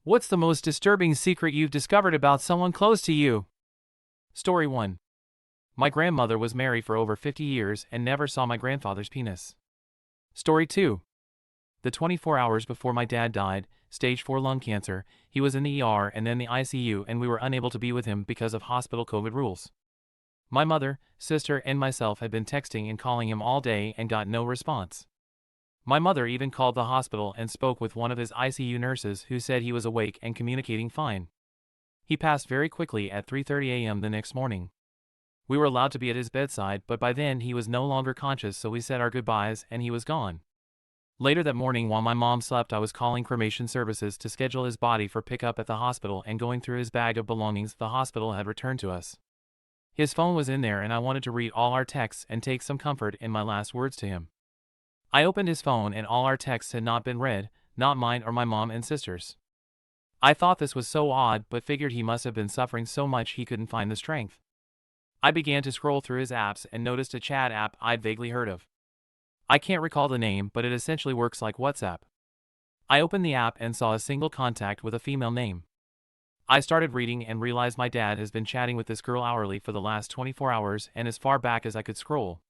What's the most disturbing secret you've discovered about someone close to you? Story 1. My grandmother was married for over 50 years and never saw my grandfather's penis. Story 2. The 24 hours before my dad died, stage 4 lung cancer, he was in the ER and then the ICU, and we were unable to be with him because of hospital COVID rules. My mother, sister, and myself had been texting and calling him all day and got no response. My mother even called the hospital and spoke with one of his ICU nurses, who said he was awake and communicating fine. He passed very quickly at 3:30 a.m. the next morning. We were allowed to be at his bedside, but by then he was no longer conscious, so we said our goodbyes and he was gone. Later that morning, while my mom slept, I was calling cremation services to schedule his body for pickup at the hospital and going through his bag of belongings the hospital had returned to us. His phone was in there and I wanted to read all our texts and take some comfort in my last words to him. I opened his phone and all our texts had not been read, not mine or my mom and sister's. I thought this was so odd, but figured he must have been suffering so much he couldn't find the strength. I began to scroll through his apps and noticed a chat app I'd vaguely heard of. I can't recall the name, but it essentially works like WhatsApp. I opened the app and saw a single contact with a female name. I started reading and realized my dad has been chatting with this girl hourly for the last 24 hours and as far back as I could scroll.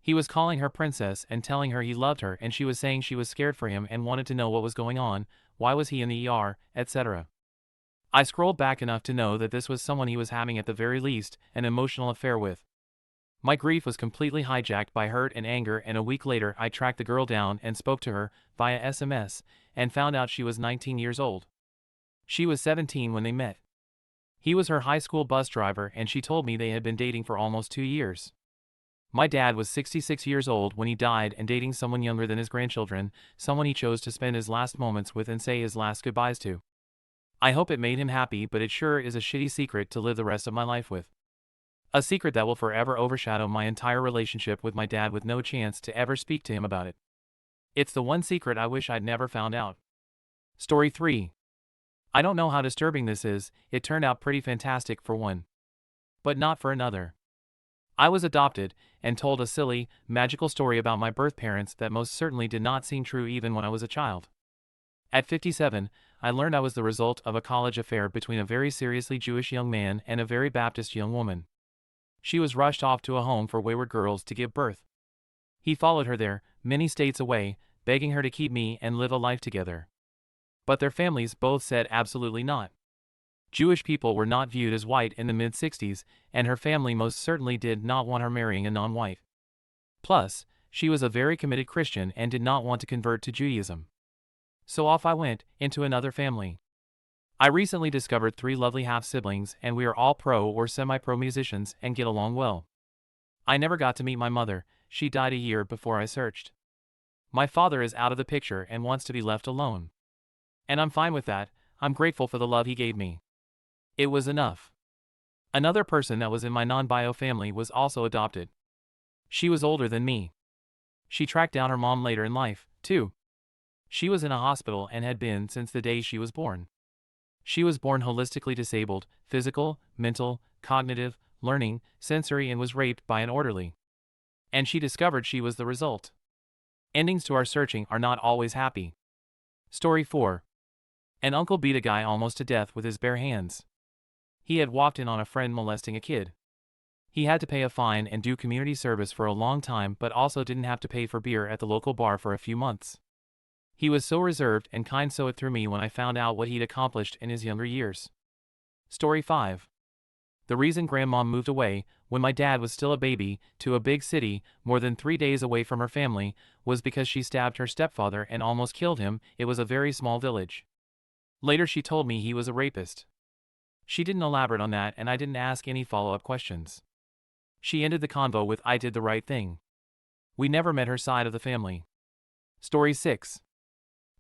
He was calling her princess and telling her he loved her, and she was saying she was scared for him and wanted to know what was going on, why was he in the ER, etc. I scrolled back enough to know that this was someone he was having, at the very least, an emotional affair with. My grief was completely hijacked by hurt and anger, and a week later I tracked the girl down and spoke to her via SMS and found out she was 19 years old. She was 17 when they met. He was her high school bus driver, and she told me they had been dating for almost 2 years. My dad was 66 years old when he died and dating someone younger than his grandchildren, someone he chose to spend his last moments with and say his last goodbyes to. I hope it made him happy, but it sure is a shitty secret to live the rest of my life with. A secret that will forever overshadow my entire relationship with my dad, with no chance to ever speak to him about it. It's the one secret I wish I'd never found out. Story 3. I don't know how disturbing this is, it turned out pretty fantastic for one. But not for another. I was adopted and told a silly, magical story about my birth parents that most certainly did not seem true even when I was a child. At 57, I learned I was the result of a college affair between a very seriously Jewish young man and a very Baptist young woman. She was rushed off to a home for wayward girls to give birth. He followed her there, many states away, begging her to keep me and live a life together. But their families both said absolutely not. Jewish people were not viewed as white in the mid-60s, and her family most certainly did not want her marrying a non-white. Plus, she was a very committed Christian and did not want to convert to Judaism. So off I went, into another family. I recently discovered 3 lovely half-siblings, and we are all pro or semi-pro musicians and get along well. I never got to meet my mother, she died a year before I searched. My father is out of the picture and wants to be left alone. And I'm fine with that. I'm grateful for the love he gave me. It was enough. Another person that was in my non-bio family was also adopted. She was older than me. She tracked down her mom later in life, too. She was in a hospital and had been since the day she was born. She was born holistically disabled, physical, mental, cognitive, learning, sensory, and was raped by an orderly. And she discovered she was the result. Endings to our searching are not always happy. Story 4. An uncle beat a guy almost to death with his bare hands. He had walked in on a friend molesting a kid. He had to pay a fine and do community service for a long time, but also didn't have to pay for beer at the local bar for a few months. He was so reserved and kind, so it threw me when I found out what he'd accomplished in his younger years. Story 5. The reason Grandma moved away, when my dad was still a baby, to a big city, more than 3 days away from her family, was because she stabbed her stepfather and almost killed him. It was a very small village. Later she told me he was a rapist. She didn't elaborate on that, and I didn't ask any follow-up questions. She ended the convo with, "I did the right thing." We never met her side of the family. Story 6.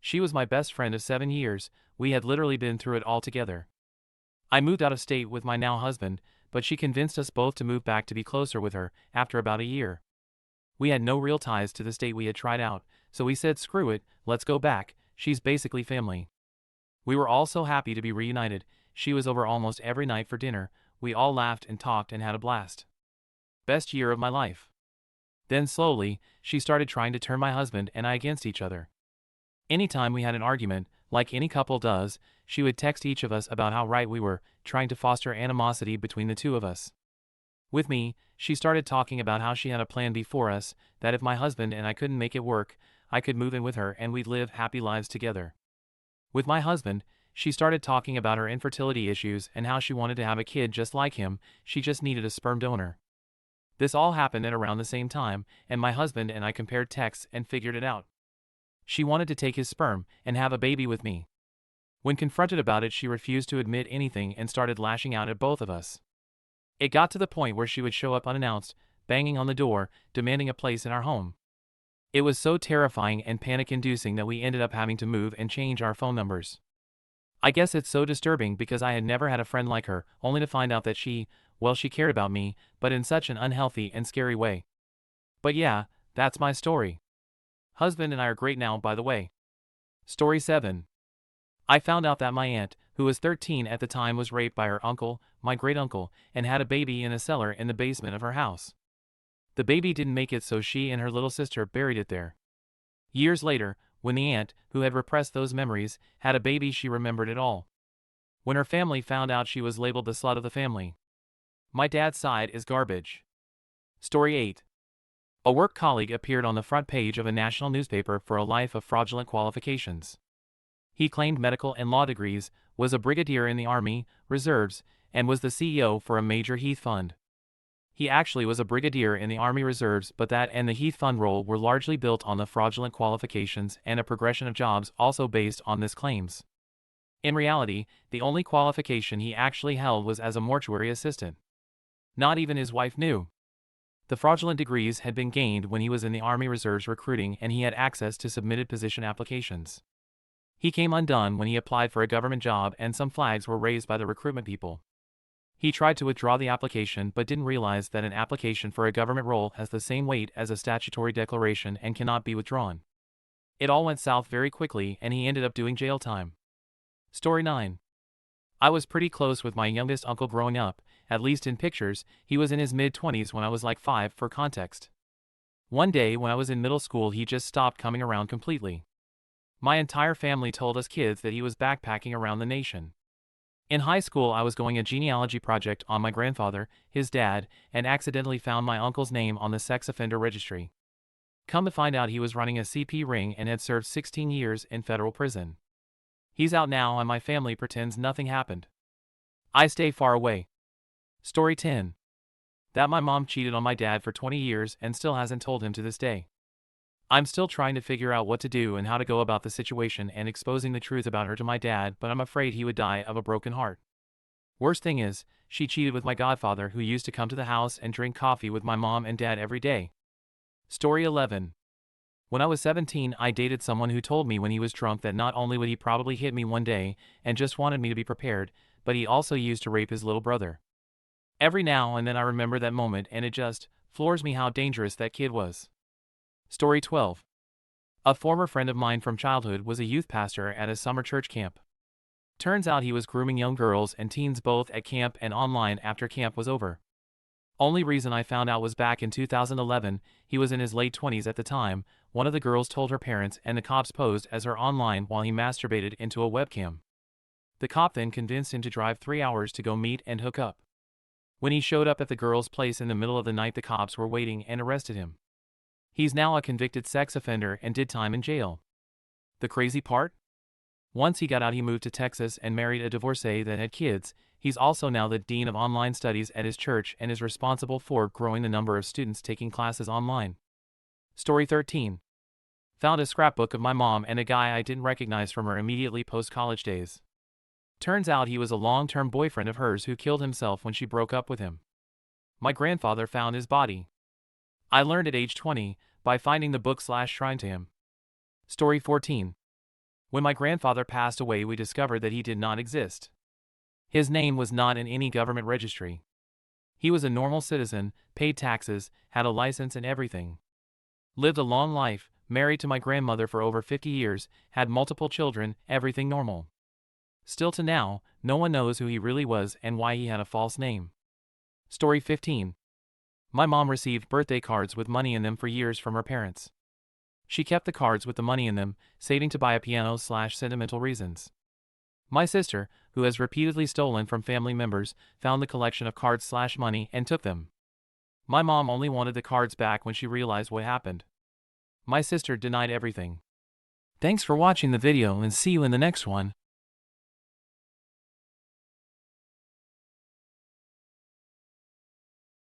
She was my best friend of 7 years, we had literally been through it all together. I moved out of state with my now husband, but she convinced us both to move back to be closer with her, after about a year. We had no real ties to the state we had tried out, so we said screw it, let's go back, she's basically family. We were all so happy to be reunited. She was over almost every night for dinner, we all laughed and talked and had a blast. Best year of my life. Then slowly, she started trying to turn my husband and I against each other. Anytime we had an argument, like any couple does, she would text each of us about how right we were, trying to foster animosity between the two of us. With me, she started talking about how she had a plan before us, that if my husband and I couldn't make it work, I could move in with her and we'd live happy lives together. With my husband, she started talking about her infertility issues and how she wanted to have a kid just like him, she just needed a sperm donor. This all happened at around the same time, and my husband and I compared texts and figured it out. She wanted to take his sperm and have a baby with me. When confronted about it, she refused to admit anything and started lashing out at both of us. It got to the point where she would show up unannounced, banging on the door, demanding a place in our home. It was so terrifying and panic-inducing that we ended up having to move and change our phone numbers. I guess it's so disturbing because I had never had a friend like her, only to find out that she cared about me, but in such an unhealthy and scary way. But yeah, that's my story. Husband and I are great now, by the way. Story 7. I found out that my aunt, who was 13 at the time, was raped by her uncle, my great-uncle, and had a baby in a cellar in the basement of her house. The baby didn't make it, so she and her little sister buried it there. Years later, when the aunt, who had repressed those memories, had a baby, she remembered it all. When her family found out, she was labeled the slut of the family. My dad's side is garbage. Story 8. A work colleague appeared on the front page of a national newspaper for a life of fraudulent qualifications. He claimed medical and law degrees, was a brigadier in the Army Reserves, and was the CEO for a major Heath fund. He actually was a brigadier in the Army Reserves, but that and the Heath fund role were largely built on the fraudulent qualifications and a progression of jobs also based on this claims. In reality, the only qualification he actually held was as a mortuary assistant. Not even his wife knew. The fraudulent degrees had been gained when he was in the Army Reserves recruiting, and he had access to submitted position applications. He came undone when he applied for a government job and some flags were raised by the recruitment people. He tried to withdraw the application but didn't realize that an application for a government role has the same weight as a statutory declaration and cannot be withdrawn. It all went south very quickly and he ended up doing jail time. Story 9. I was pretty close with my youngest uncle growing up, at least in pictures. He was in his mid-20s when I was like 5, for context. One day when I was in middle school, he just stopped coming around completely. My entire family told us kids that he was backpacking around the nation. In high school, I was going a genealogy project on my grandfather, his dad, and accidentally found my uncle's name on the sex offender registry. Come to find out, he was running a CP ring and had served 16 years in federal prison. He's out now and my family pretends nothing happened. I stay far away. Story 10. That my mom cheated on my dad for 20 years and still hasn't told him to this day. I'm still trying to figure out what to do and how to go about the situation and exposing the truth about her to my dad, but I'm afraid he would die of a broken heart. Worst thing is, she cheated with my godfather, who used to come to the house and drink coffee with my mom and dad every day. Story 11. When I was 17, I dated someone who told me when he was drunk that not only would he probably hit me one day and just wanted me to be prepared, but he also used to rape his little brother. Every now and then I remember that moment and it just floors me how dangerous that kid was. Story 12. A former friend of mine from childhood was a youth pastor at a summer church camp. Turns out he was grooming young girls and teens both at camp and online after camp was over. Only reason I found out was back in 2011, he was in his late 20s at the time. One of the girls told her parents and the cops posed as her online while he masturbated into a webcam. The cop then convinced him to drive 3 hours to go meet and hook up. When he showed up at the girl's place in the middle of the night, the cops were waiting and arrested him. He's now a convicted sex offender and did time in jail. The crazy part? Once he got out, he moved to Texas and married a divorcee that had kids. He's also now the dean of online studies at his church and is responsible for growing the number of students taking classes online. Story 13. Found a scrapbook of my mom and a guy I didn't recognize from her immediately post-college days. Turns out he was a long-term boyfriend of hers who killed himself when she broke up with him. My grandfather found his body. I learned at age 20 by finding the book/shrine to him. Story 14. When my grandfather passed away, we discovered that he did not exist. His name was not in any government registry. He was a normal citizen, paid taxes, had a license and everything. Lived a long life, married to my grandmother for over 50 years, had multiple children, everything normal. Still to now, no one knows who he really was and why he had a false name. Story 15. My mom received birthday cards with money in them for years from her parents. She kept the cards with the money in them, saving to buy a piano/sentimental reasons. My sister, who has repeatedly stolen from family members, found the collection of cards/money and took them. My mom only wanted the cards back when she realized what happened. My sister denied everything. Thanks for watching the video and see you in the next one.